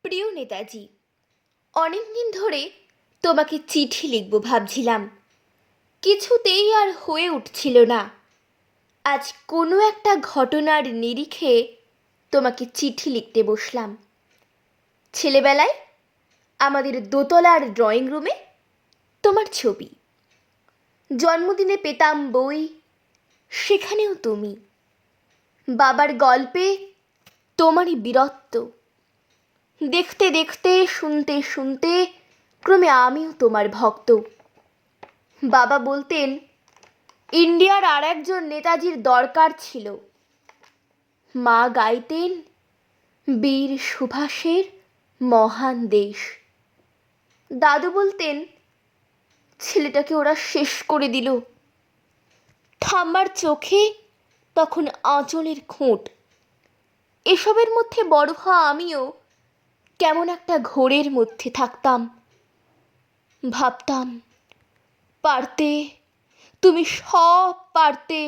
প্রিয় নেতাজি, অনেকদিন ধরে তোমাকে চিঠি লিখব ভাবছিলাম, কিছুতেই আর হয়ে উঠছিল না। আজ কোনো একটা ঘটনার নিরিখে তোমাকে চিঠি লিখতে বসলাম। ছেলেবেলায় আমাদের দোতলার ড্রয়িং রুমে তোমার ছবি, জন্মদিনে পেতাম বই, সেখানেও তুমি। বাবার গল্পে তোমারই বীরত্ব, দেখতে দেখতে শুনতে শুনতে ক্রমে আমিও তোমার ভক্ত। বাবা বলতেন ইন্ডিয়ার আর একজন নেতাজির দরকার ছিল। মা গাইতেন বীর সুভাষের মহান দেশ। দাদু বলতেন ছেলেটাকে ওরা শেষ করে দিল। ঠাম্মার চোখে তখন আঁচলের খুঁট। এসবের মধ্যে বড় হওয়া আমিও কেমন একটা ঘোরের মধ্যে থাকতাম। ভাবতাম পারতে, তুমি সব পারতে,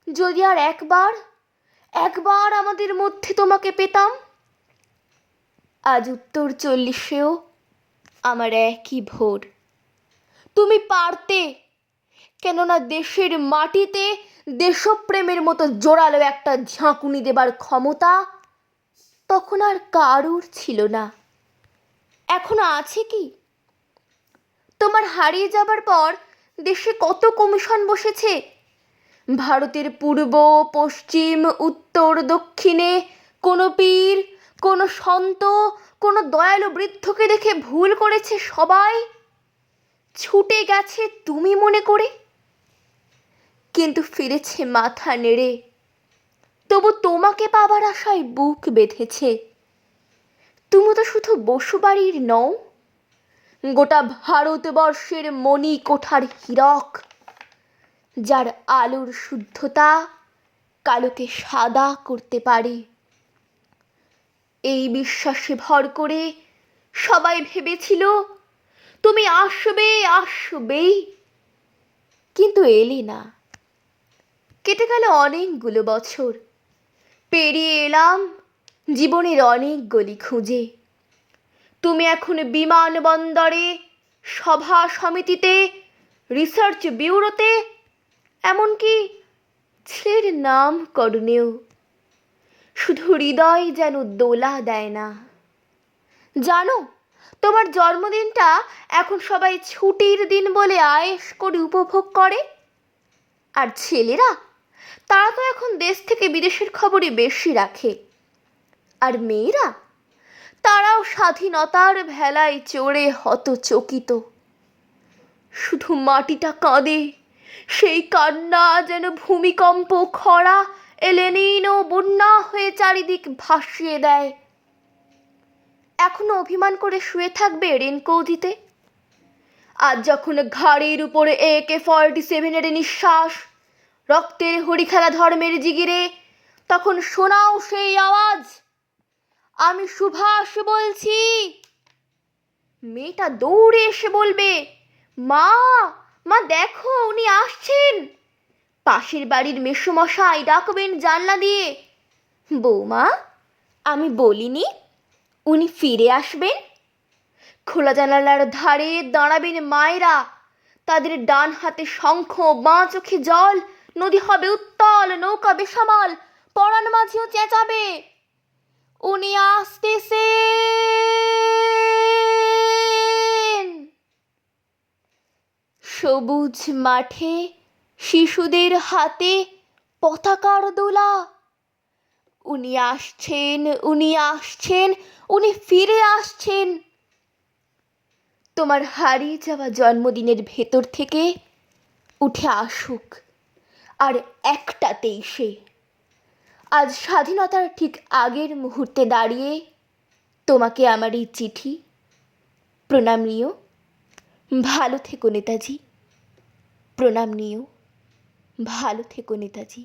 যদি আর একবার আমাদের মধ্যে তোমাকে পেতাম। আজ উত্তর 40-এও আমার একই ভোর। তুমি পারতে, কেননা দেশের মাটিতে দেশপ্রেমের মতো জোরালো একটা ঝাঁকুনি দেবার ক্ষমতা তখন আর কারুর ছিল না। এখনো আছে কি? তোমার হারিয়ে যাবার পর দেশে কত কমিশন বসেছে। ভারতের পূর্ব, পশ্চিম, উত্তর, দক্ষিণে কোনো পীর, কোনো সন্ত, কোনো দয়ালু বৃদ্ধকে দেখে ভুল করেছে সবাই, ছুটে গেছে তুমি মনে করে, কিন্তু ফিরেছে মাথা নেড়ে। তবু তোমাকে পাবার আশায় বুক বেঁধেছে। তুমি তো শুধু বসুবাড়ির নও, গোটা ভারতবর্ষের মণি কোঠার হীরক, যার আলোর শুদ্ধতা কালোকে সাদা করতে পারে। এই বিশ্বাসে ভর করে সবাই ভেবেছিল তুমি আসবে আসবেই, কিন্তু এলে না। কেটে গেল অনেকগুলো বছর, পেরিয়ে এলাম জীবনের অনেক গলি খুঁজে। তুমি এখন বিমানবন্দরে, সভা সমিতিতে, রিসার্চ ব্যুরোতে, এমনকি ছেলের নামকরণেও। শুধু হৃদয় যেন দোলা দেয় না। জানো, তোমার জন্মদিনটা এখন সবাই ছুটির দিন বলে আয়েশ করে উপভোগ করে। আর ছেলেরা, তারা তো এখন দেশ থেকে বিদেশের খবরই বেশি রাখে। আর মেয়েরা, তারাও স্বাধীনতার ভেলায় চড়ে হতচকিত। শুধু মাটিটা কাঁদে, সেই কান্না যেন ভূমিকম্প, খরা, এলেনিন ও বন্যা হয়ে চারিদিক ভাসিয়ে দেয়। এখনো অভিমান করে শুয়ে থাকবে রেনকৌজিতে? আজ যখন ঘাড়ের উপরে AK-47 নিঃশ্বাস, রক্তের হরিখেলা ধর্মের জিগিরে, তখন শোনাও সেই আওয়াজ, আমি সুভাষ বলছি। মেয়েটা দৌড়ে এসে বলবে, মা মা দেখো উনি আসছেন। পাশের বাড়ির মেসোমশাই ডাকবেন জানলা দিয়ে, বৌমা আমি বলিনি উনি ফিরে আসবেন? খোলা জানালার ধারে দাঁড়াবেন মায়েরা, তাদের ডান হাতে শঙ্খ, বাঁ চোখে জল, নদী হবে উত্তাল, নৌকা বেসামাল, পরাণ মাঝিও চেঁচাবে, উনি আসতেছেন। সবুজ মাঠে শিশুদের হাতে পতাকার দোলা, উনি আসছেন, উনি আসছেন, উনি ফিরে আসছেন। তোমার হারিয়ে যাওয়া জন্মদিনের ভেতর থেকে উঠে আসুক আর একটাতেই সে। আজ স্বাধীনতার ঠিক আগের মুহূর্তে দাঁড়িয়ে তোমাকে আমার এই চিঠি। প্রণাম নিও, ভালো থেকো নেতাজি। প্রণাম নিও, ভালো থেকো নেতাজি।